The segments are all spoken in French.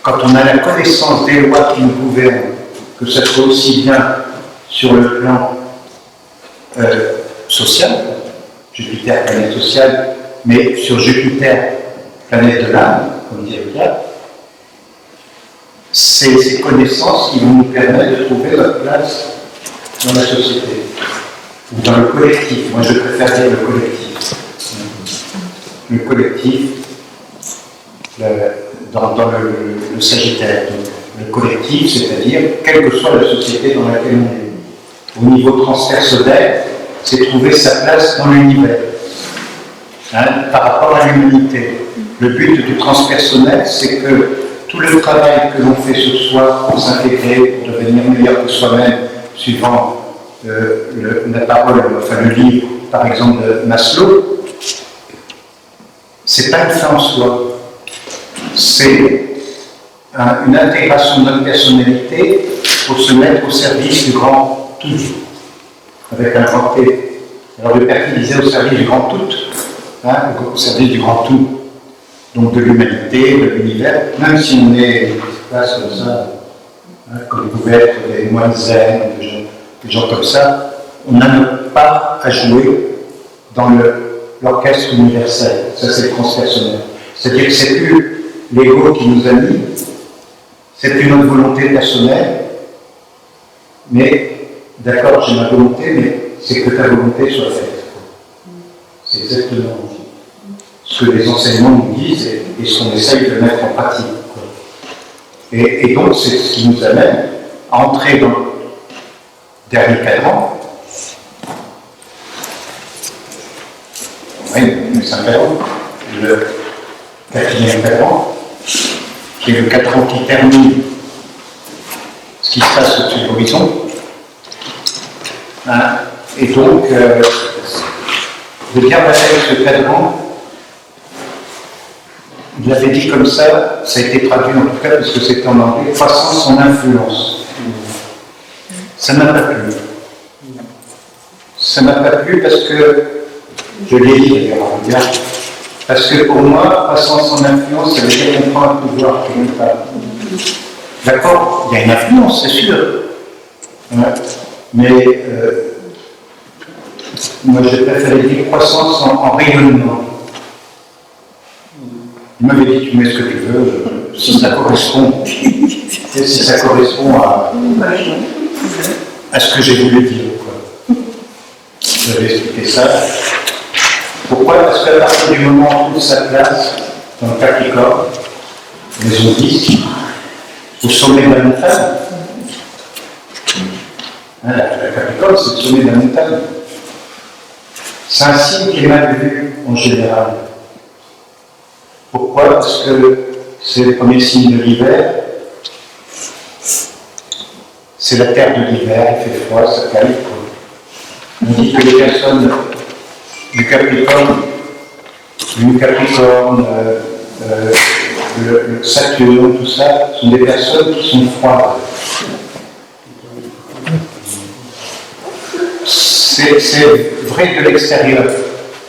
Quand on a la connaissance des lois qui nous gouvernent, que ce soit aussi bien sur le plan social, Jupiter, planète sociale, mais sur Jupiter, planète de l'âme, comme dit Pierre, c'est ces connaissances qui vont nous permettre de trouver notre place dans la société, ou dans le collectif. Moi, je préfère dire le collectif. Le collectif, dans le Sagittaire. Donc, le collectif, c'est-à-dire, quelle que soit la société dans laquelle on est. Au niveau transpersonnel, c'est trouver sa place dans l'univers, par rapport à l'humanité. Le but du transpersonnel, c'est que tout le travail que l'on fait sur soi pour s'intégrer, pour devenir meilleur que soi-même, suivant la parole, enfin le livre, par exemple, de Maslow, c'est pas une fin en soi. C'est une intégration de notre personnalité pour se mettre au service du grand tout, avec un grand T. Alors le père qui disait au service du grand tout, au service du grand tout, donc de l'humanité, de l'univers, même si on est des espaces comme ça, comme pouvait être des moines zen, des gens comme ça, on n'a pas à jouer dans l'orchestre universel. Ça, c'est le transpersonnel. C'est-à-dire que c'est plus l'ego qui nous anime, c'est plus notre volonté personnelle, mais d'accord, j'ai ma volonté, mais c'est que ta volonté soit faite. C'est exactement ce que les enseignements nous disent et ce qu'on essaye de mettre en pratique. Et donc, c'est ce qui nous amène à entrer dans le dernier cadran. Oui, le 5 cadran, le 4e cadran, qui est le cadran qui termine ce qui se passe au-dessus de l'horizon. Et donc, de bien passer avec ce cadran, il l'avait dit comme ça a été traduit en tout cas, parce que c'était en anglais, croissance en influence. Ça ne m'a pas plu. Ça ne m'a pas plu parce que, je l'ai dit d'ailleurs, parce que pour moi, croissance en influence, ça veut dire qu'on prend un pouvoir quelque part. D'accord, il y a une influence, c'est sûr. Mais moi, j'ai préféré dire croissance en rayonnement. Il m'avait dit, tu mets ce que tu veux, si ça correspond, à ce que j'ai voulu dire. J'avais expliqué ça. Pourquoi? Parce qu'à partir du moment où on trouve sa place dans le Capricorne, maison 10, au sommet de la montagne, la Capricorne, c'est le sommet de la montagne. C'est un signe qui est mal vu en général. Pourquoi? Parce que c'est le premier signe de l'hiver. C'est la terre de l'hiver, il fait froid, ça calme. On dit que les personnes du Capricorne, le Saturne, tout ça, sont des personnes qui sont froides. C'est vrai de l'extérieur,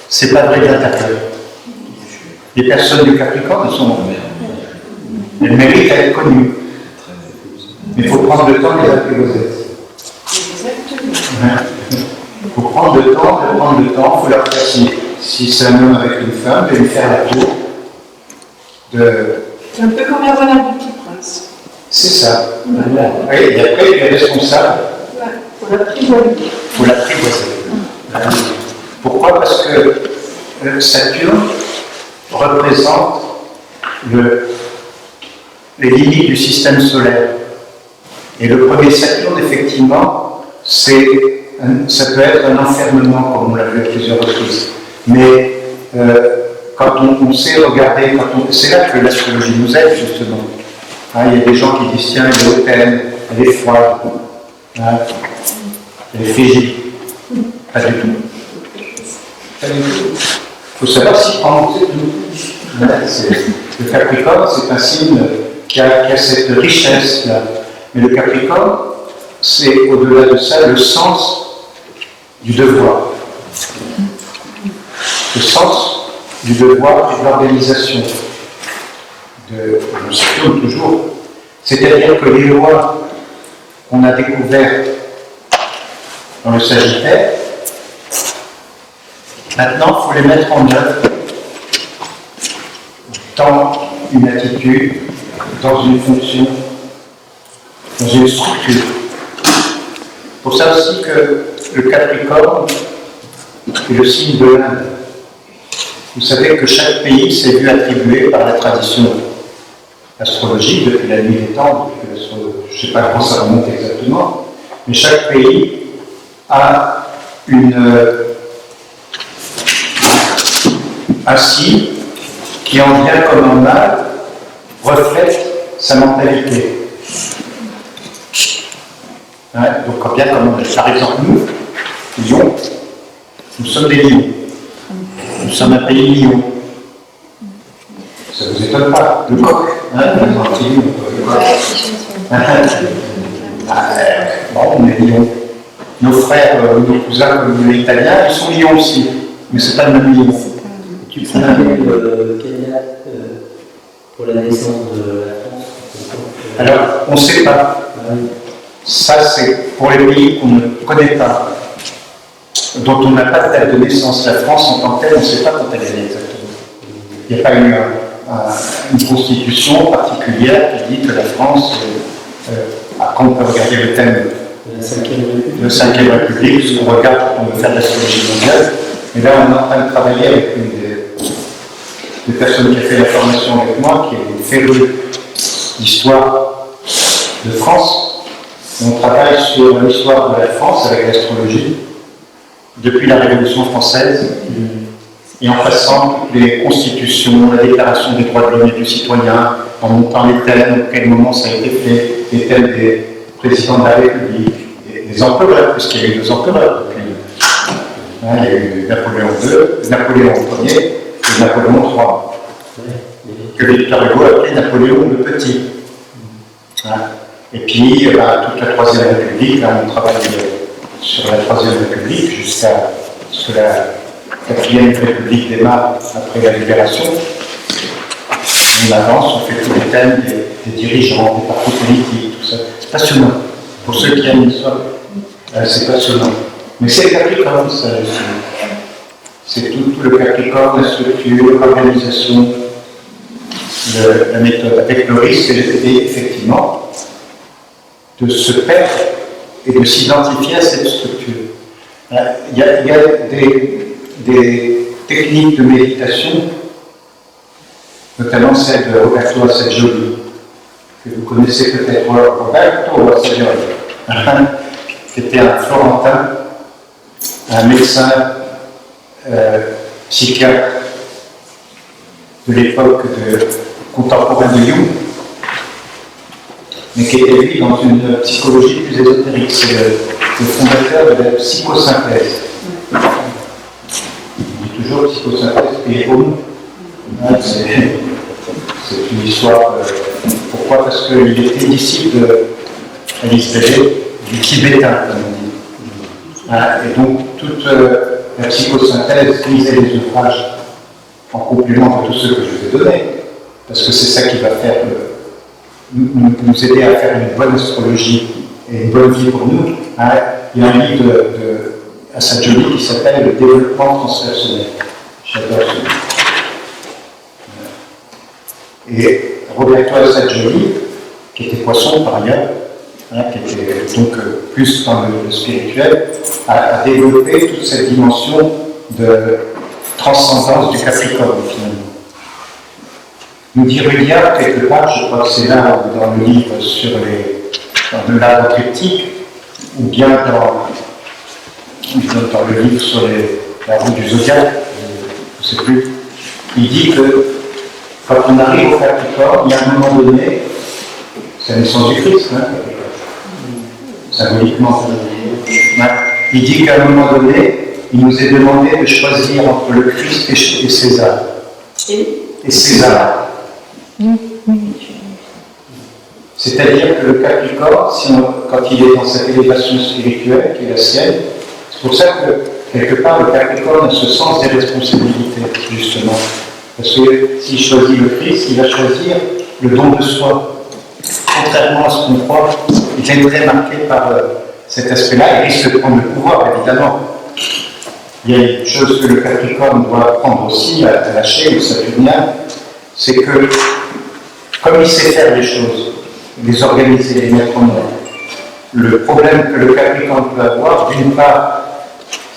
c'est pas vrai de l'intérieur. Les personnes du Capricorne, elles méritent à être connues. Mais il faut prendre le temps de les apprivoiser. Il faut prendre le temps, il faut leur faire si c'est un homme avec une femme, de lui faire la tour. C'est un peu comme la voilà du petit prince. C'est ça. Oui, et après, il est responsable. Il faut l'apprivoiser. Il faut l'apprivoiser. Pourquoi? Parce que Saturne représente les limites du système solaire. Et le premier Saturne, effectivement, ça peut être un enfermement, comme on l'a vu à plusieurs reprises. Mais quand on sait regarder, c'est là que l'astrologie nous aide, justement. Il y a des gens qui disent, tiens, elle est hautaine, elle est froide, elle est figée. Pas du tout. Pas du tout. Il faut savoir s'y prendre. Le Capricorne, c'est un signe qui a cette richesse-là. Mais le Capricorne, c'est au-delà de ça le sens du devoir. Le sens du devoir et de l'organisation. de Saturne toujours. C'est-à-dire que les lois qu'on a découvertes dans le Sagittaire, maintenant, il faut les mettre en œuvre dans une attitude, dans une fonction, dans une structure. C'est pour ça aussi que le Capricorne est le signe de l'Inde. Vous savez que chaque pays s'est vu attribuer par la tradition astrologique depuis la nuit des temps, je ne sais pas quand ça remonte exactement, mais chaque pays a un signe qui, en bien comme en mal, reflète sa mentalité. Hein, donc, en bien comme en mal. Par exemple, nous, Lyon, nous sommes des lions. Nous sommes un pays lion. Ça ne vous étonne pas, le coq, hein, un petit lion, le coq. Bon, on est lion. Nos frères, nos cousins comme les Italiens, ils sont lions aussi, mais ce n'est pas le même lion. Tu peux rappeler quelle date pour la naissance de la France? Alors, on ne sait pas. Ça, c'est pour les pays qu'on ne connaît pas, dont on n'a pas de date de naissance. La France en tant que telle, on ne sait pas quand elle est née exactement. Il n'y a pas eu une constitution particulière qui dit que la France, après on peut regarder le thème de la 5e République, parce qu'on regarde quand on veut faire de l'astrologie mondiale, et là on est en train de travailler avec une des personnes qui a fait la formation avec moi, qui est férue d'histoire de France. Et on travaille sur l'histoire de la France avec l'astrologie, depuis la Révolution française, et en passant toutes les constitutions, la déclaration des droits de l'homme et du citoyen, en montant les thèmes, à quel moment ça a été fait, les thèmes des présidents de la République, des empereurs, puisqu'il y a eu 2 empereurs depuis. Il y a eu Napoléon II, Napoléon Ier et Napoléon III, que Victor Hugo appelait Napoléon le Petit. Et puis, toute la 3e République, là on travaille sur la 3e République jusqu'à ce que la 4e République démarre après la libération. On avance, on fait tous les thèmes des dirigeants, des partis politiques, tout ça. C'est passionnant. Pour ceux qui aiment l'histoire, c'est passionnant. Mais c'est le Capricorne, ça aussi. C'est tout le Capricorne, la structure, l'organisation, la méthode. Avec le risque, effectivement, de se perdre et de s'identifier à cette structure. Il y a des techniques de méditation, notamment celle de Roberto Assagioli, que vous connaissez peut-être, Roberto Assagioli, qui était un Florentin, un médecin psychiatre de l'époque contemporaine de Jung, mais qui était lui dans une psychologie plus ésotérique. C'est le fondateur de la psychosynthèse. On dit toujours psychosynthèse et homme. C'est une histoire. Pourquoi? Parce qu'il était disciple d'Alice Bellet, du tibétain, comme on dit. Et donc, toute la psychosynthèse lisait les ouvrages en complément de tous ceux que je vous ai donnés, parce que c'est ça qui va faire nous aider à faire une bonne astrologie et une bonne vie pour nous. Il y a un livre de Assagioli qui s'appelle Le développement transpersonnel. J'adore ce livre. Et Roberto Assagioli, qui était poisson par ailleurs, qui était donc plus dans le spirituel, a développé toute cette dimension de transcendance du Capricorne finalement. Nous dit Rudyard, quelque part, je crois que c'est là dans le livre sur dans l'arbre triptyque, ou bien dans le livre sur la roue du zodiaque, je ne sais plus, il dit que quand on arrive au Capricorne, il y a un moment donné, c'est la naissance du Christ, symboliquement. Il dit qu'à un moment donné, il nous est demandé de choisir entre le Christ et César. Et César. C'est-à-dire que le Capricorne, quand il est dans cette élévation spirituelle qui est la sienne, c'est pour ça que, quelque part, le Capricorne a ce sens des responsabilités, justement. Parce que s'il choisit le Christ, il va choisir le don de soi. Contrairement à ce qu'on croit, il est très marqué par cet aspect-là et risque de prendre le pouvoir, évidemment. Il y a une chose que le Capricorne doit apprendre aussi à lâcher, le Saturnien, c'est que, comme il sait faire les choses, les organiser, les mettre en œuvre, le problème que le Capricorne peut avoir, d'une part,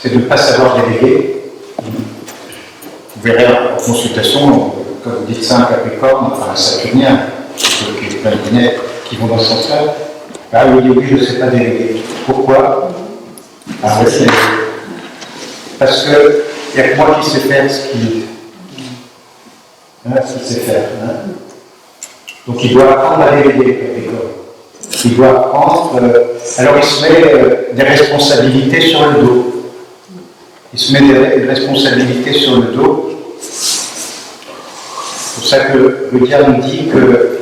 c'est de ne pas savoir déléguer. Vous verrez en consultation, comme vous dites ça, un Capricorne, enfin un Saturnien, qui est plein de lunettes qui vont dans ce sens-là, ah oui, je ne sais pas déléguer. Pourquoi? Parce qu'il n'y a que moi qui sais faire ce qu'il sait faire. Hein. Donc il doit apprendre à déléguer, Capricorne. Il doit apprendre. Alors il se met des responsabilités sur le dos. Il se met des responsabilités sur le dos. C'est pour ça que le diable dit que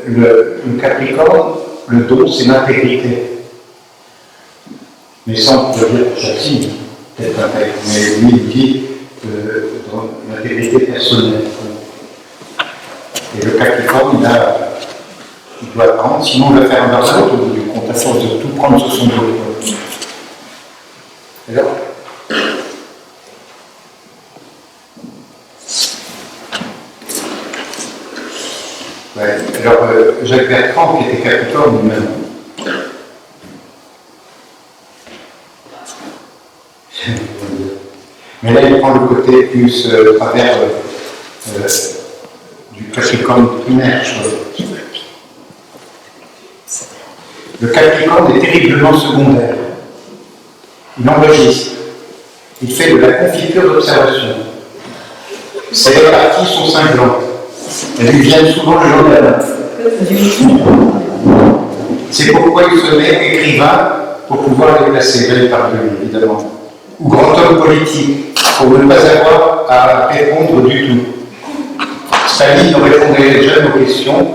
le Capricorne, le don, c'est l'intégrité. Mais sans dire chaque signe, peut-être intègre. Mais lui, il dit dans l'intégrité personnelle. Et le Capricorne, il doit apprendre, sinon on va faire un burn-out au bout du compte, à force de tout prendre sur son dos. Alors, ouais, alors Jacques Bertrand, qui était Capricorne lui-même, mais là il prend le côté plus travers du Capricorne primaire, je crois. Le Capricorne est terriblement secondaire. Il enregistre. Il fait de la confiture d'observation. Ses réparties sont cinglantes. Elles lui viennent souvent le jour de la main. C'est pourquoi il se met écrivain pour pouvoir les placer, veillé par lui, évidemment. Ou grand homme politique, pour ne pas avoir à répondre du tout. Staline répondait jamais aux questions,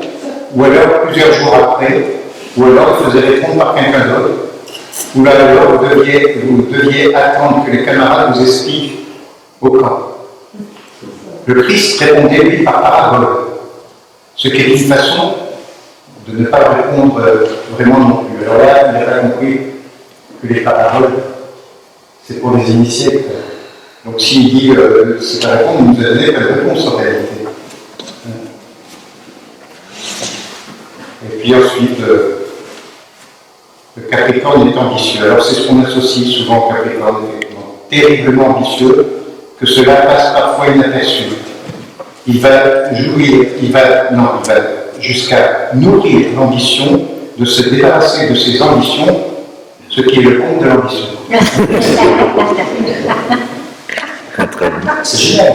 ou alors plusieurs jours après, ou alors il faisait répondre par quelqu'un d'autre, ou alors vous deviez attendre que les camarades vous expliquent au camp. Le Christ répondait lui par parabole, ce qui est une façon de ne pas répondre vraiment non plus. Alors là, il n'a pas compris que les paraboles, c'est pour les initiés. Donc s'il dit c'est pas répondre, il nous a donné pas de réponse en réalité. Et puis ensuite, le Capricorne est ambitieux. Alors c'est ce qu'on associe souvent au Capricorne, effectivement. Terriblement ambitieux, que cela passe parfois inaperçu. Il va jusqu'à nourrir l'ambition de se débarrasser de ses ambitions, ce qui est le compte de l'ambition. C'est génial.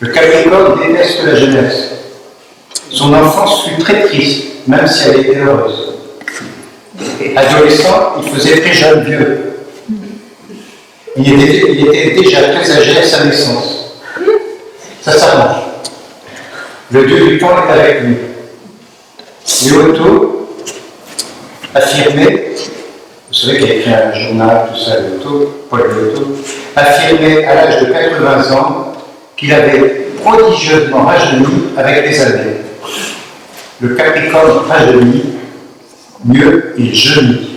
Le Capricorne déteste la jeunesse. Son enfance fut très triste, même si elle était heureuse. Adolescent, il faisait très jeune vieux. Il était déjà très âgé à sa naissance. Ça s'arrange. Le dieu du temps est avec lui. Léoto affirmait, vous savez qu'il a écrit un journal, tout ça, Léoto, Paul Léoto, affirmait à l'âge de 80 ans qu'il avait prodigieusement rajeuni avec les années. Le Capricorne rajeunit, mieux il jeunit.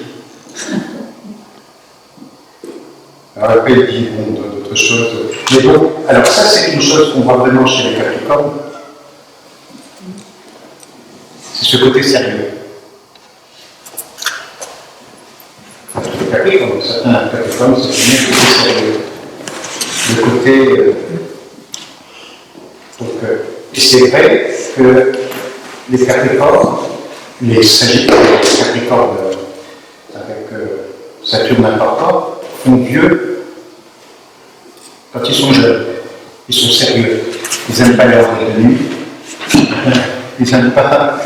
Alors après il dit bon, d'autres choses. Mais bon, alors ça c'est une chose qu'on voit vraiment chez les Capricornes. C'est ce côté sérieux. Le Capricorne, certains Capricornes, c'est le côté sérieux. Le côté. Et c'est vrai que les Capricornes, les Sagittaires, les Capricornes avec Saturne important, font vieux quand ils sont jeunes. Ils sont sérieux. Ils n'aiment pas l'heure de nuit. Ils n'aiment pas.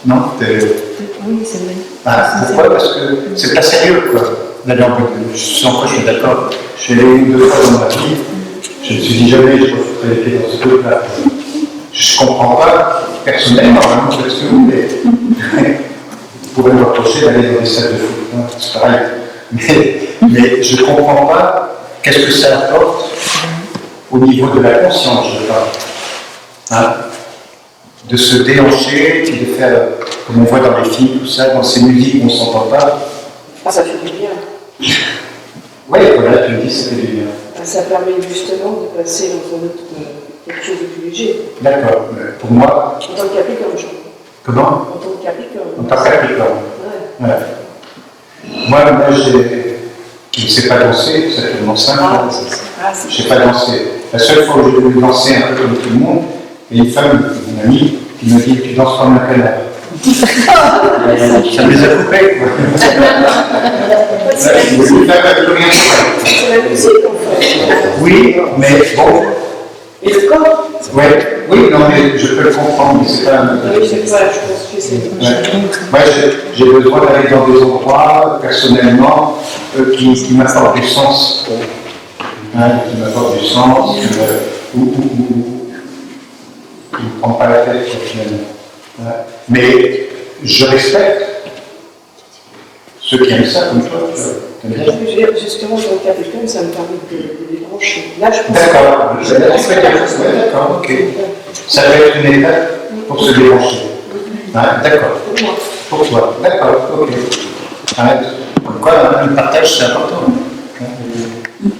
Non, oui, c'est vrai. Ah, pourquoi? Parce que c'est pas sérieux, quoi. D'ailleurs, je suis d'accord. Je suis allé une ou deux fois dans ma vie. Je ne me suis dit jamais je referai les pieds dans ce truc-là. Je ne comprends pas, personnellement, vraiment, ce que vous voulez. Vous pouvez me reprocher d'aller dans des salles de foot, hein, c'est pareil. Mais je ne comprends pas qu'est-ce que ça apporte au niveau de la conscience, je parle. Hein? De se déhancher, de faire, comme on voit dans les films, tout ça, dans ces musiques où on ne s'entend pas. Ah, ça fait du bien. Oui, voilà, tu me dis, ça fait du bien. Ah, ça permet justement de passer dans un autre, quelque chose de plus léger. D'accord. Pour moi. En tant que Capricorne, je crois. Comment? En tant que Capricorne. En tant que Capricorne. Ouais. Ouais. Moi, je ne sais pas danser, ça fait mon 5 ans. Je ne sais pas danser. La seule fois où j'ai voulu danser un peu comme tout le monde, il y a une femme, une amie, qui me dit tu danses comme un canard. Ça me les a coupés, quoi. C'est la musique, en fait. Oui, mais bon. Et le corps? Ouais, oui, non, mais je peux le comprendre, mais c'est pas un. Oui, je pense que c'est. Moi, j'ai besoin d'aller dans des endroits, personnellement, qui m'apportent du sens. Qui m'apportent du sens, qui ne prend pas la tête, finalement. Mais je respecte ceux qui aiment ça, comme toi. Justement, dans le Capricorne, ça me permet de débrancher. Là, je pense. D'accord, d'accord, ok. Ça peut être une étape pour se débrancher. D'accord. Pour moi. Pour toi, d'accord, ok. Pourquoi le partage, c'est important.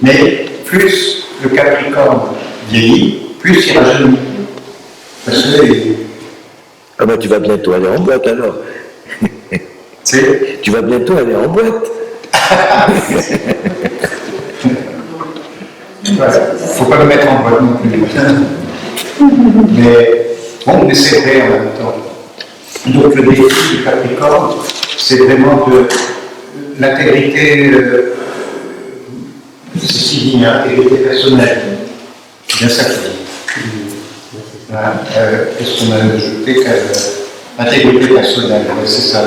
Mais plus le Capricorne vieillit, plus il rajeunit. Parce que. Ah ben tu vas bientôt aller en boîte alors. Tu vas bientôt aller en boîte. Il ne faut pas le mettre en boîte non plus. Mais bon, mais c'est vrai en même temps. Donc le défi du Capricorne, c'est vraiment de l'intégrité, ceci dit, l'intégrité personnelle. Bien ça qu'il dit. Qu'est-ce qu'on a ajouté? Intégrité personnelle, c'est ça.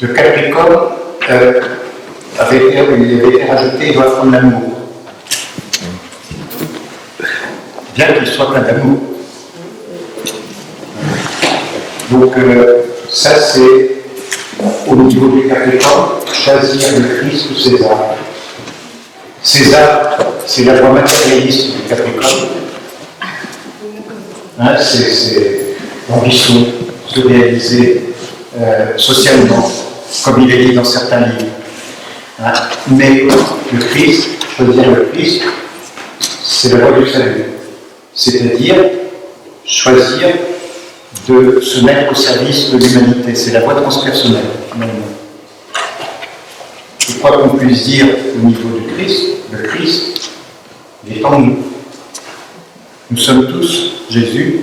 Le Capricorne il avait été rajouté, il doit prendre l'amour. Bien qu'il soit plein d'amour. Donc, ça, c'est au niveau du Capricorne, choisir le Christ ou César. César, c'est la voie matérialiste du Capricorne. C'est l'ambition, se réaliser socialement, comme il est dit dans certains livres. Mais le Christ, choisir le Christ, c'est la voie du salut. C'est-à-dire choisir de se mettre au service de l'humanité. C'est la voie transpersonnelle, finalement. Je crois qu'on puisse dire au niveau du Christ, le Christ est en nous. Nous sommes tous Jésus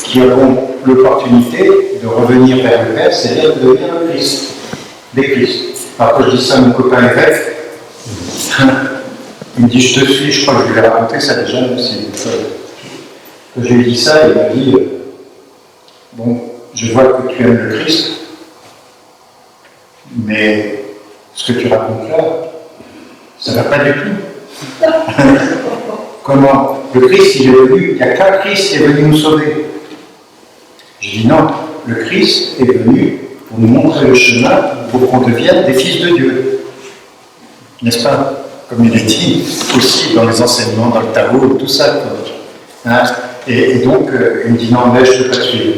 qui avons l'opportunité de revenir vers le Père, c'est-à-dire de devenir le Christ, des Christ. Alors quand je dis ça à mon copain évêque, il me dit je te suis, je crois que je lui ai raconté ça déjà, même si quand je lui ai dit ça, il m'a dit bon, je vois que tu aimes le Christ, mais ce que tu racontes là, ça ne va pas du tout. Comment? Le Christ, il est venu, il n'y a qu'un Christ qui est venu nous sauver. Je dis non, le Christ est venu pour nous montrer le chemin pour qu'on devienne des fils de Dieu. N'est-ce pas? Comme il est dit aussi dans les enseignements, dans le Tao, tout ça. Et donc, il me dit non, mais je ne peux pas te suivre.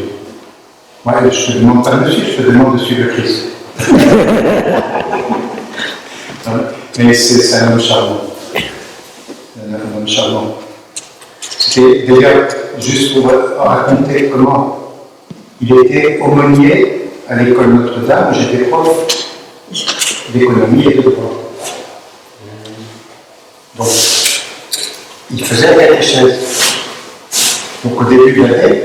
Moi, je ne te demande pas de me suivre, je te demande de suivre le Christ. Mais c'est un homme charmant. Un homme charmant. C'était d'ailleurs juste pour raconter comment il était aumônier à l'école Notre-Dame, j'étais prof d'économie et de droit. Donc, il faisait la catéchèse. Donc, au début de l'année,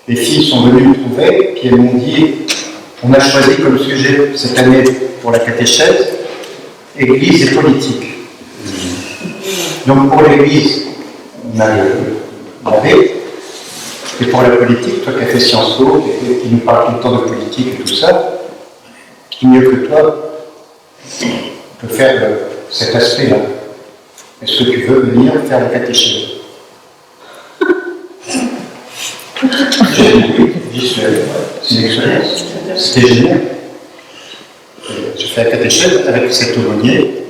les filles sont venues me trouver, puis elles m'ont dit on a choisi comme sujet cette année pour la catéchèse Église et politique. Donc, pour l'Église, on a l'abbé. Et pour la politique, toi qui as fait Sciences Po, qui nous parle tout le temps de politique et tout ça, qui mieux que toi peut faire cet aspect-là? Est-ce que tu veux venir faire la catéchèse? J'ai dit oui, visuel, c'est une expérience. C'était génial. J'ai fais la catéchèse avec cet aumônier.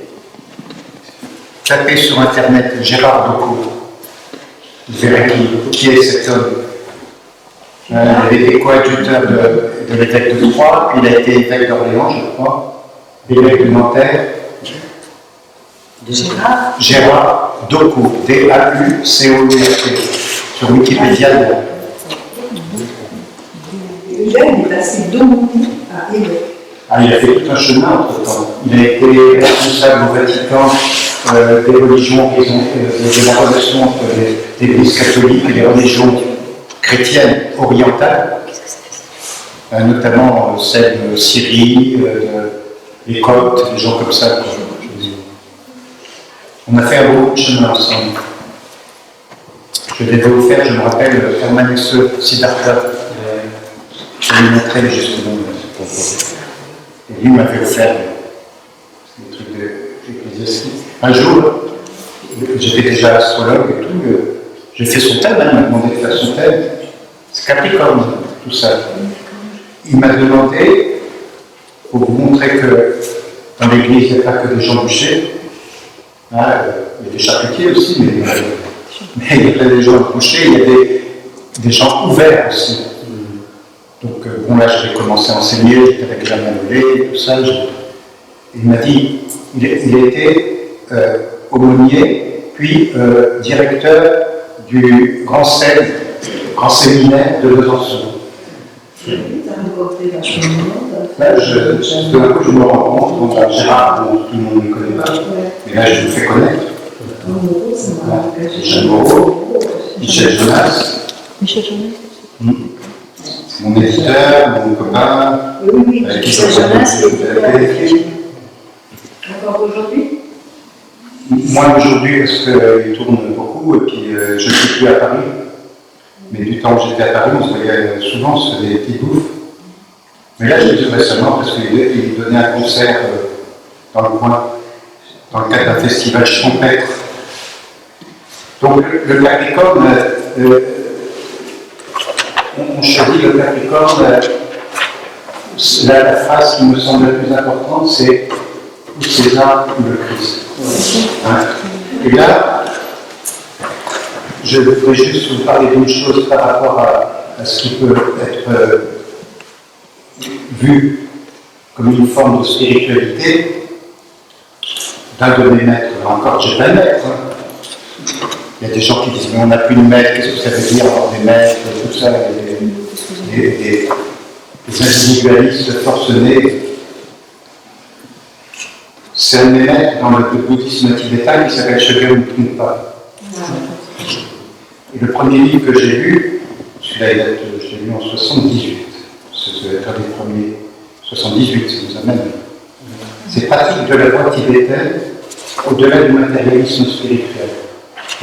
Tapez sur internet Gérard Decaux. Vous verrez qui est cet homme. Il avait été coadjuteur de l'évêque de Troyes, puis il a été évêque d'Orléans, je crois, évêque de Nanterre. Gérard Decaux, D-A-U-C-O-U-R-T, sur Wikipédia. Eugène est passé d'Aumônier à évêque. Il a fait tout un chemin entre-temps. Il a été responsable au Vatican des religions, de la relation entre l'Église catholique et les religions chrétiennes orientales, notamment celle de Syrie, les Coptes, des gens comme ça. On a fait un beau chemin ensemble. Je l'avais offert, je me rappelle, Hermann Siddhartha. Je lui montrais justement ce projet. Et lui m'avait offert des trucs d'ecclésiastique. Un jour, j'étais déjà astrologue et tout, j'ai fait son thème, il m'a demandé de faire son thème. C'est Capricorne, tout ça. Il m'a demandé, pour vous montrer que dans l'église, il n'y a pas que des gens bouchés. Il y a des charcutiers aussi, mais il y a pas des gens bouchés, il y a des gens ouverts aussi. Donc, bon, là, j'avais commencé à enseigner, j'étais avec Jean Manolé, tout ça. Il m'a dit, il a été aumônier, puis directeur du grand séminaire de Besançon. Là, tout d'un coup, je me rends compte, bon, Gérard, tout le monde ne me connaît pas, mais là, je me fais connaître. Michel Moreau, Michel Jonas. Michel Jonas. C'est mon éditeur, mon copain. Oui, Michel Jonas, encore aujourd'hui? Moi aujourd'hui, parce qu'il tourne beaucoup, et puis je ne suis plus à Paris. Mais du temps où j'étais à Paris, on se voyait souvent, on se faisait des petits bouffes. Mais là, je l'ai vu récemment parce qu'il donnait un concert dans le coin, dans le cadre d'un festival champêtre. Donc le Capricorne, on choisit le Capricorne, la phrase qui me semble la plus importante, c'est ou César ou le Christ. Hein? Et là, je voudrais juste vous parler d'une chose par rapport à ce qui peut être vu comme une forme de spiritualité d'un de mes maîtres. Là encore, j'ai pas de maître. Hein. Il y a des gens qui disent mais on n'a plus de maître, qu'est-ce que ça veut dire avoir des maîtres, tout ça, des individualistes forcenés. C'est un de mes maîtres dans le bouddhisme tibétain qui s'appelle Shogyen Trungpa. Et le premier livre que j'ai lu, celui-là, je l'ai lu en 78. C'est un des premiers. 78, ça nous amène. C'est pratique de la voie tibétaine au-delà du matérialisme spirituel.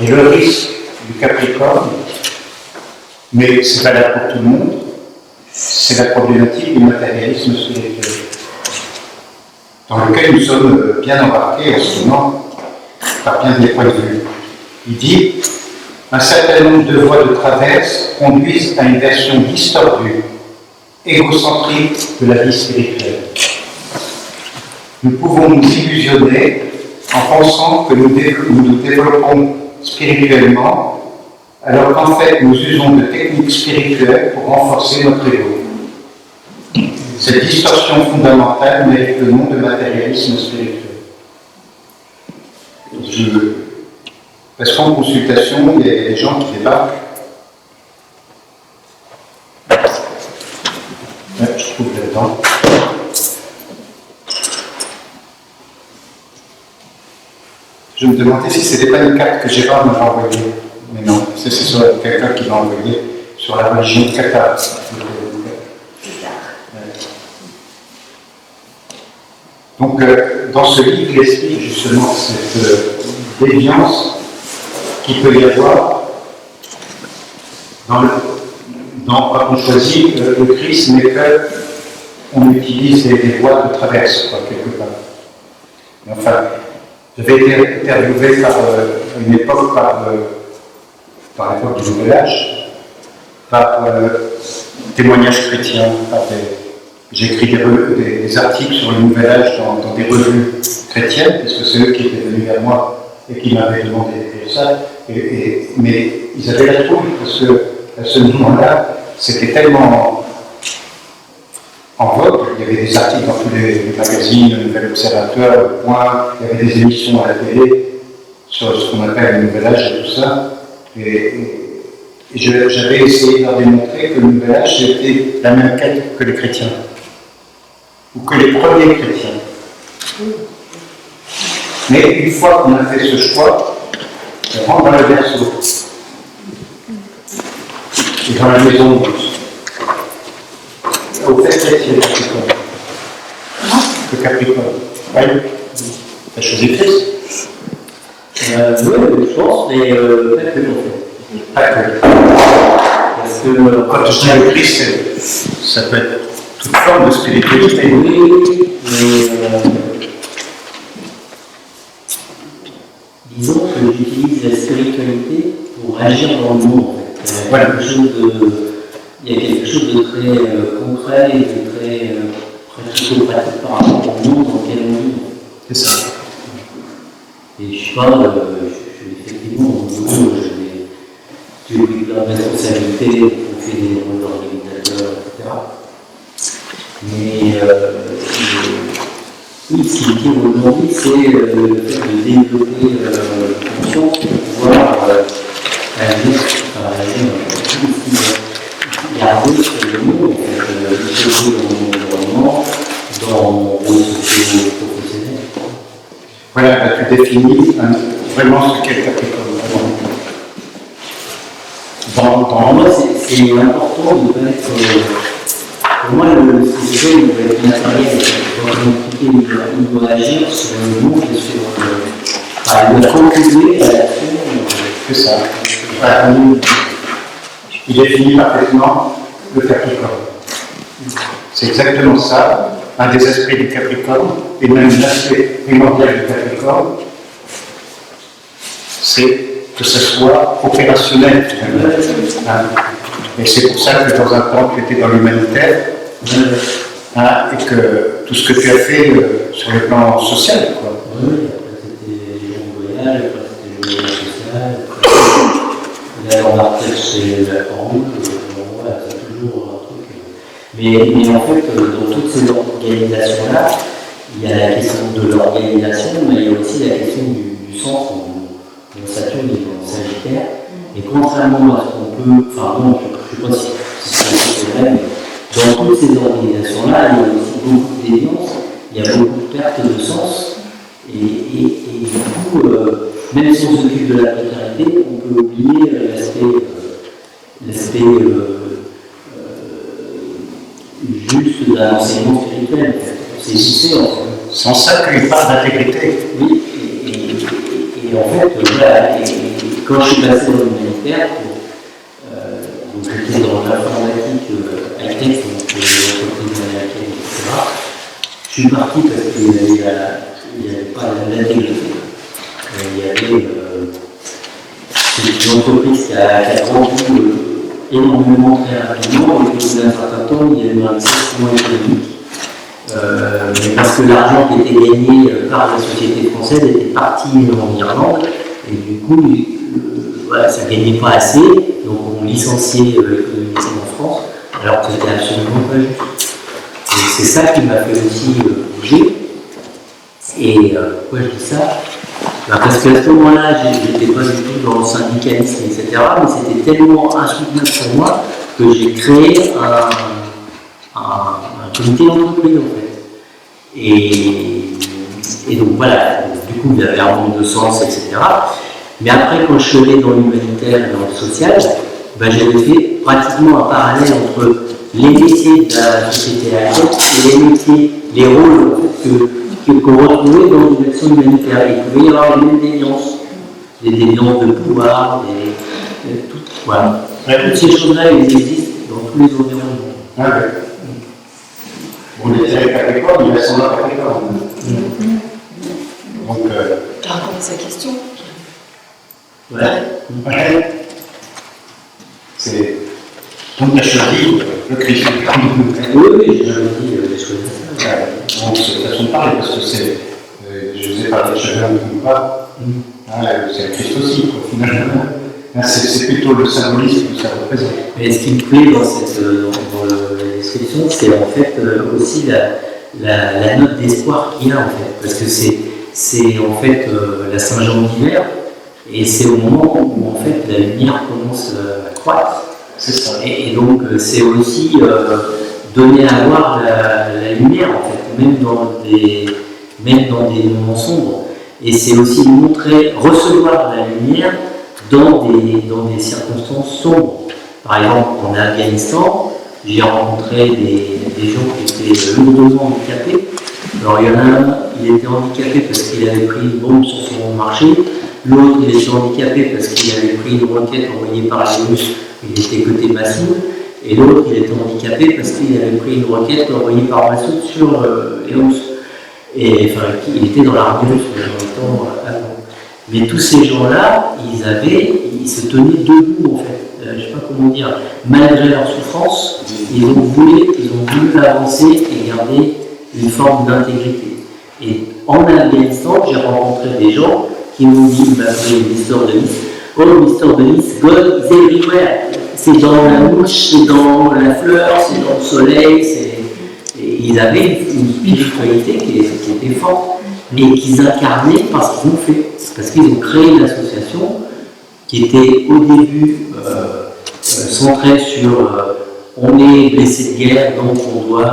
Et le risque du Capricorne, mais c'est valable pour tout le monde, c'est la problématique du matérialisme spirituel, dans lequel nous sommes bien embarqués en ce moment, par bien des points de vue. Il dit un certain nombre de voies de traverse conduisent à une version distordue, égocentrique de la vie spirituelle. Nous pouvons nous illusionner en pensant que nous développons spirituellement, alors qu'en fait nous usons de techniques spirituelles pour renforcer notre ego. Cette distorsion fondamentale mérite le nom de matérialisme spirituel. Parce qu'en consultation, il y a des gens qui débarquent. Ouais, je trouve là-dedans. Je me demandais si ce n'était pas une carte que Gérard m'avait envoyée. Mais non, c'est quelqu'un qui m'a envoyé sur la religion de Qatar. Donc, dans ce livre, il explique justement cette déviance qu'il peut y avoir quand on choisit le Christ, mais qu'on utilise des voies de traverse, quoi, quelque part. Enfin, j'avais été interviewé à une époque par l'époque du Nouvel Âge, par témoignages chrétiens, par J'ai écrit des articles sur le Nouvel Âge dans des revues chrétiennes, puisque c'est eux qui étaient venus vers moi et qui m'avaient demandé d'écrire ça. Mais ils avaient la trouille, parce qu'à ce moment-là, c'était tellement en vogue. Il y avait des articles dans tous les magazines, le Nouvel Observateur, le Point, il y avait des émissions à la télé sur ce qu'on appelle le Nouvel Âge et tout ça. Et j'avais essayé de leur démontrer que le Nouvel Âge, c'était la même quête que les chrétiens, ou que les premiers chrétiens. Mais une fois qu'on a fait ce choix, on rentre dans le berceau. Et dans la maison, au fait, c'est le Capricorne. Le Capricorne. Oui. La chose est triste. Oui, je pense, mais pas que en fait. Pas que. Parce que Quand je dis le Christ, ça peut être toute forme de spiritualité. oui, mais disons que j'utilise la spiritualité pour agir dans le monde. En fait. Voilà. Il y a quelque chose de très concret et de très pratico-pratique par rapport au monde dans lequel on vit. C'est ça. Et je sais pas, effectivement, j'ai eu plein de responsabilités, on fait des rôles d'organisateur, etc. Mais oui, ce qui me tire aujourd'hui, c'est le fait de développer conscience pour pouvoir agir garder sur le monde, évoluer dans mon environnement, dans mon rôle socio-professionnel. Voilà, tu définis vraiment ce qu'est le Capricorne. Pour moi, c'est important de ne pas être. Pour moi, le sujet doit être matériel. Il doit agir sur le monde et sur. Il doit contribuer à l'action. C'est ça. Voilà. Il définit parfaitement le Capricorne. C'est exactement ça. Un des aspects du Capricorne, et même l'aspect primordial du Capricorne, c'est que ce soit opérationnel finalement. Et c'est pour ça que dans un temps tu étais dans l'humanitaire, et que tout ce que tu as fait sur le plan social. Quoi. Oui, après c'était les gens de voyage, après c'était le voyage social, après là on a recherché la forme, voilà, c'est toujours un truc. Mais en fait, dans toutes ces organisations-là, il y a la question de l'organisation, mais il y a aussi la question du sens où Saturne est en Sagittaire. Et contrairement à ce qu'on peut, enfin bon, je ne sais pas si c'est vrai, mais dans toutes ces organisations-là, il y a aussi beaucoup de déviance, il y a beaucoup de perte de sens, et du coup, même si on s'occupe de la précarité, on peut oublier l'aspect juste d'un enseignement spirituel. C'est lycée en fait. C'est en ça qu'il parle d'intégrité. Oui, et en fait, voilà, et quand je suis passé dans l'humanitaire, donc j'étais dans l'informatique high-tech, donc l'entreprise américaine, etc. Je suis parti parce qu'il n'y avait pas l'intégrité. Il y avait une entreprise qui a grandi énormément très rapidement, et au bout d'un certain temps, il y a eu un investissement économique. Mais parce que l'argent qui était gagné par la société française était parti en Irlande, et du coup, voilà, ça ne gagnait pas assez, donc on licenciait économiquement en France, alors que c'était absolument pas juste. Et c'est ça qui m'a fait aussi bouger. Et pourquoi je dis ça? Parce qu'à ce moment-là, je n'étais pas du tout dans le syndicalisme, etc., mais c'était tellement insoutenable pour moi que j'ai créé un comité d'entreprise en fait. Et donc voilà, du coup il y avait un manque de sens, etc. Mais après, quand je suis allé dans l'humanitaire et dans le social, j'avais fait pratiquement un parallèle entre les métiers de la société actuelle et les métiers, les rôles qu'on retrouvait dans une action humanitaire. Il pouvait y avoir les mêmes déviances, des déviances de pouvoir, voilà. Toutes ces choses-là, elles existent dans tous les environnements. Ah ouais. On était avec Capricorne, il y a son nom Capricorne. Donc, Par rapport à sa question. Ouais. ouais. C'est Donc, tu as choisi le Christ. Oui, oui, j'ai choisi ça. Donc, c'est une façon de parler, parce que c'est. Je vous ai parlé de chacun ou pas. C'est le Christ aussi, quoi, finalement. C'est plutôt le symbolisme que ça représente. Mais ce qui me plaît dans la description, c'est en fait aussi la note d'espoir qu'il y a, en fait. Parce que c'est en fait la Saint-Jean d'hiver, et c'est au moment où en fait la lumière commence à croître. C'est ça. Et donc c'est aussi donner à voir la lumière, en fait, même dans des moments sombres. Et c'est aussi montrer, recevoir la lumière dans des circonstances sombres. Par exemple, en Afghanistan, j'ai rencontré des gens qui étaient lourdement handicapés. Alors il y en a un, il était handicapé parce qu'il avait pris une bombe sur son marché. L'autre, il était handicapé parce qu'il avait pris une roquette envoyée par les Russes. Il était côté Massoud. Et l'autre, il était handicapé parce qu'il avait pris une roquette envoyée par Massoud sur les Russes. Et enfin, il était dans l'armée russe en même temps avant. Mais tous ces gens-là, ils se tenaient debout, en fait. Je ne sais pas comment dire. Malgré leur souffrance, ils ont voulu avancer et garder une forme d'intégrité. Et en Afghanistan, j'ai rencontré des gens qui m'ont dit, l'histoire de Nice, oh, l'histoire de Nice, God is everywhere. C'est dans la mouche, c'est dans la fleur, c'est dans le soleil. Et ils avaient une spiritualité qui était forte, mais qu'ils incarnaient parce qu'ils ont fait. Parce qu'ils ont créé une association qui était au début centrée sur on est blessé de guerre, donc on doit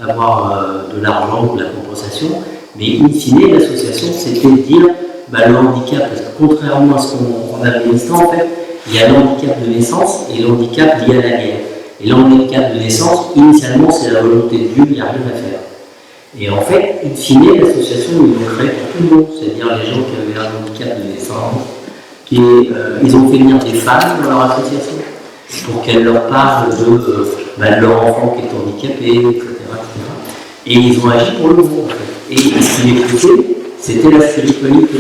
avoir de l'argent ou de la compensation. Mais in fine, l'association, c'était de dire le handicap, parce que contrairement à ce qu'on a en Afghanistan, en fait, il y a le handicap de naissance et le handicap lié à la guerre. Et le handicap de naissance, initialement, c'est la volonté de Dieu, il n'y a rien à faire. Et en fait, in fine, l'association, ils l'ont créée pour tout le monde, c'est-à-dire les gens qui avaient un handicap de naissance. Ils ont fait venir des femmes dans leur association pour qu'elles leur parlent de leur enfant qui est handicapé, etc., etc. Et ils ont agi pour le monde, en fait. Et ce qui les poussait, c'était la spiritualité.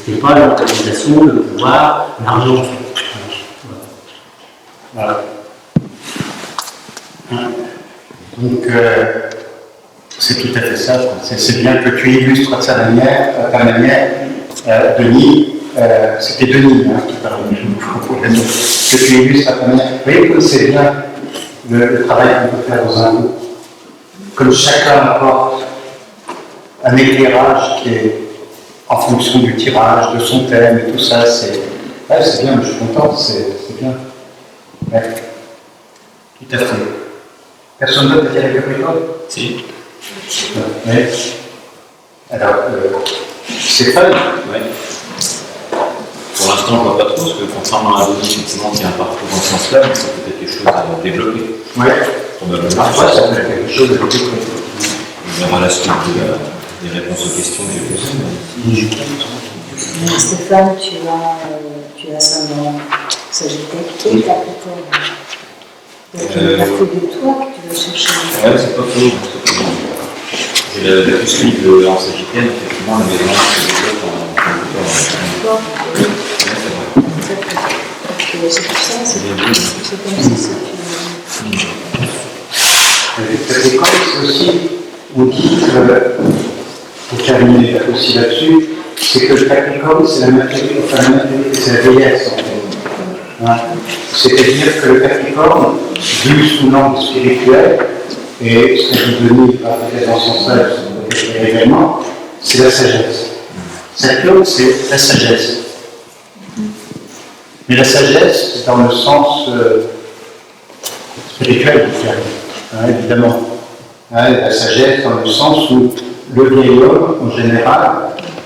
C'était pas l'organisation, le pouvoir, l'argent, en fait. Voilà. Donc, c'est tout à fait ça. C'est bien que tu illustres ta manière, Denis. C'était Denis qui parlait, que tu illustres à ta manière. Vous voyez comme c'est bien le travail qu'on peut faire dans un groupe. Comme chacun apporte un éclairage qui est en fonction du tirage, de son thème et tout ça, c'est bien, je suis content, c'est bien. Ouais. Tout à fait. Personne d'autre a dit quelque chose? Si. Oui. Alors, Stéphane? Oui. Pour l'instant, je ne vois pas trop, parce que contrairement à Denis, effectivement, qui a un parcours dans ce sens-là, mais ça peut être quelque chose à développer. Oui. Probablement. Parfois, ça peut être quelque chose à développer. On verra la suite des réponses aux questions que j'ai posées. Stéphane, tu as ascendant Sagittaire et Capricorne. Donc, il y a que de toi que tu vas chercher. Ouais, c'est pas faux. J'ai la plus en Sagittaire, effectivement, la maison se développe en Capricorne. C'est pour ça, c'est comme ça. Capricorne, c'est aussi, on dit que, pour terminer aussi là-dessus, c'est que le Capricorne, c'est la maturité, c'est la vieillesse en fait. Hein? C'est-à-dire que le Capricorne, vu sous l'angle spirituel, et ce que je Denis par peut-être dans son sens, également, c'est la sagesse. Saturne, c'est la sagesse. Mais la sagesse, dans le sens spirituel du terme, hein, évidemment. Hein, la sagesse dans le sens où le vieil homme, en général,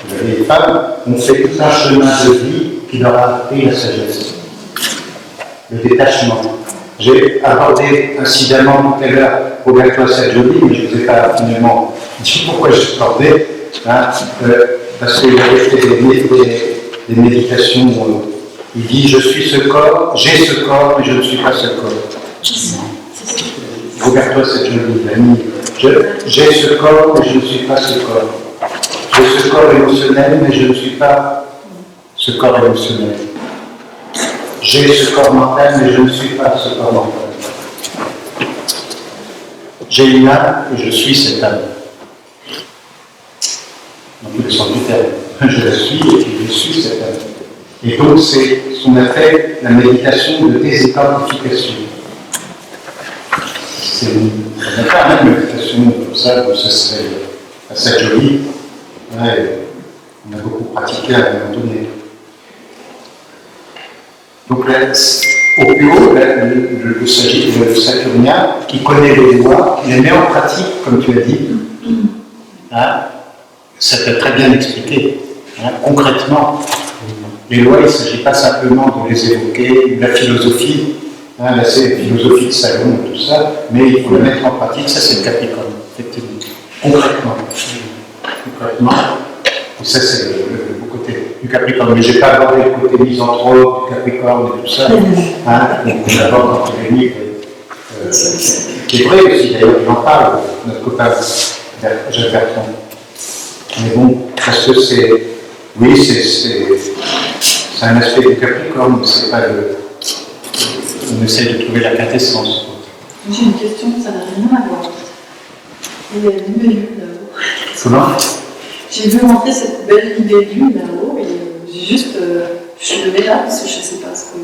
les vieilles femmes, ont fait tout un chemin de vie qui leur a appris la sagesse. Le détachement. J'ai abordé incidemment tout à l'heure Roberto Sagioli, mais je ne vous ai pas finalement dit pourquoi je l'ai abordé, hein, parce qu'il avait fait des méditations où il dit « Je suis ce corps, j'ai ce corps, mais je ne suis pas ce corps ». Roberto Sagioli, l'ami, j'ai ce corps, mais je ne suis pas ce corps. J'ai ce corps émotionnel, mais je ne suis pas ce corps émotionnel. J'ai ce corps mental, mais je ne suis pas ce corps mental. j'ai une âme et je suis cette âme. Dans tous les sens du terme. Je la suis et je suis cette âme. Et donc, c'est ce qu'on appelle la méditation de désidentification. On n'a pas une méditation comme ça, donc ça serait assez joli. Ouais, on a beaucoup pratiqué à un moment donné. Donc là, au plus haut, le saturnien, qui connaît les lois, qui les met en pratique, comme tu as dit, hein, ça peut très bien expliquer, hein, concrètement. Les lois, il ne s'agit pas simplement de les évoquer, la philosophie, hein, là c'est la philosophie de salon et tout ça, mais il faut la mettre en pratique, ça c'est le Capricorne, effectivement. Concrètement. Et ça c'est le côté du Capricorne. Mais je n'ai pas abordé le côté misanthrope, du Capricorne et tout ça, hein, on aborde dans tous les livres, qui est vrai aussi, d'ailleurs, il en parle, notre copain Jacques Bertrand. Mais bon, parce que c'est, oui, c'est un aspect du Capricorne, mais c'est pas le. On essaie de trouver la quintessence. J'ai une question, ça n'a rien à voir. Il y a une libellule là-haut. Comment? J'ai vu rentrer cette belle libellule là-haut et j'ai juste. Je le mets là parce que je ne sais pas ce que.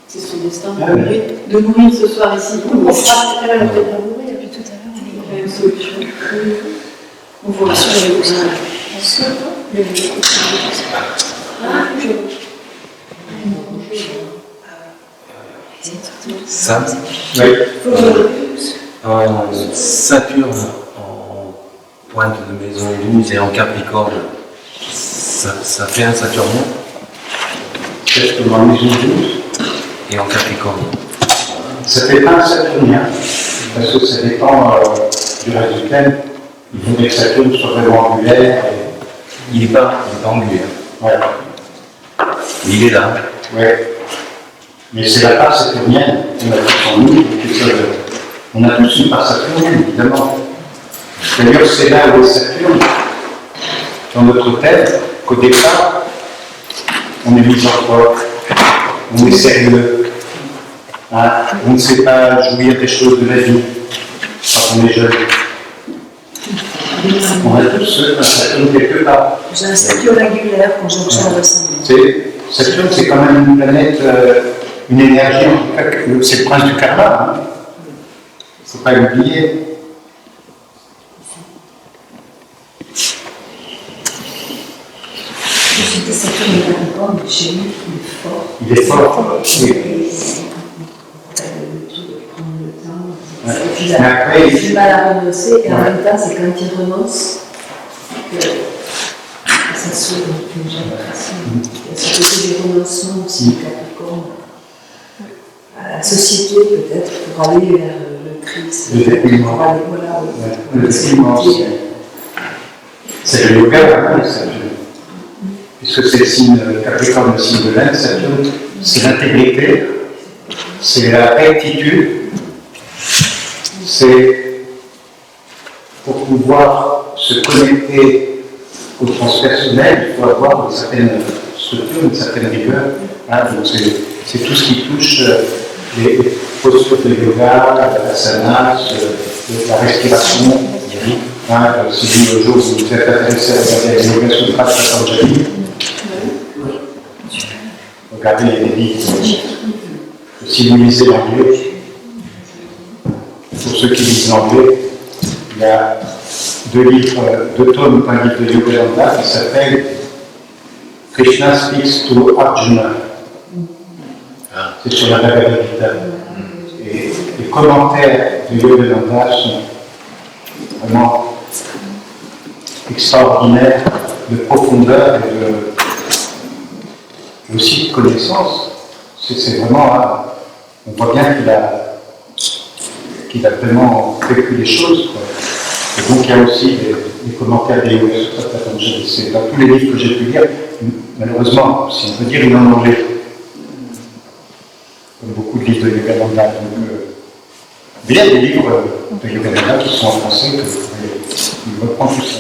C'est son destin de mourir ce soir ici. On fera tout à l'heure, peut-être pas mourir, et puis tout à l'heure, on a une solution. On voit sur les besoins. Ça, Oui. Saturne en pointe de maison 12 et en Capricorne, ça fait un Saturnien. Qu'est-ce que dans maison 12 Et en Capricorne. ça fait pas un Saturnien, parce que ça dépend du reste du thème. Il faut que Saturne soit vraiment angulaire. Il n'est pas angulaire. Ouais. Il est là. Ouais. Mais c'est la part saturnienne, on a tous en nous, on a tous une part saturnienne, évidemment. D'ailleurs, c'est là où est Saturne, dans notre tête, qu'au départ, on est misanthrope, on est sérieux, hein, on ne sait pas jouir des choses de la vie quand on est jeune. On a tous un Saturne quelque part. J'ai un statut régulaire, conjonction ascendant. Saturne, c'est quand même une planète, une énergie, en tout cas, c'est le prince du karma. Il ne faut pas l'oublier. J'étais Saturne et Capricorne, mais chez lui, il est fort. Il est fort. Oui. Prendre le temps. Ouais. Et puis, Mais après, il a du mal à renoncer, et en même temps, c'est quand il renonce que ça s'ouvre d'une génération. Il y a ce côté des renoncements aussi du Capricorne. À la société, peut-être, pour aller vers le Christ. Le dépouillement. Pour aller, voilà, le dépouillement, c'est le yoga, hein, Saturne. Puisque c'est le signe Capricorne, le signe de l'Inde, Saturne, c'est l'intégrité, c'est la rectitude, c'est pour pouvoir se connecter au transpersonnel, il faut avoir une certaine structure, une certaine rigueur. Hein, donc c'est tout ce qui touche les postures de yoga, l'asana, la respiration. Hein, si le jour où vous êtes intéressé à regarder les yoga sutras de Patanjali, regardez, il y a des livres. Si vous lisez l'anglais, pour ceux qui lisent l'anglais, il y a deux tomes d'un livre de Yogananda qui s'appelle Krishna Speaks to Arjuna. C'est sur la Bhagavad Gita. Et les commentaires de Yogananda sont vraiment extraordinaires, de profondeur et aussi de connaissance. C'est vraiment, on voit bien qu'il a vraiment vécu les choses, quoi. Et donc il y a aussi des commentaires des Yoga Sutras de Patanjali. C'est dans tous les livres que j'ai pu lire, malheureusement, si on peut dire, il en anglais. Comme beaucoup de livres de Yogananda. Donc, il y a des livres de Yogananda qui sont en français, que vous pouvez reprendre tout ça.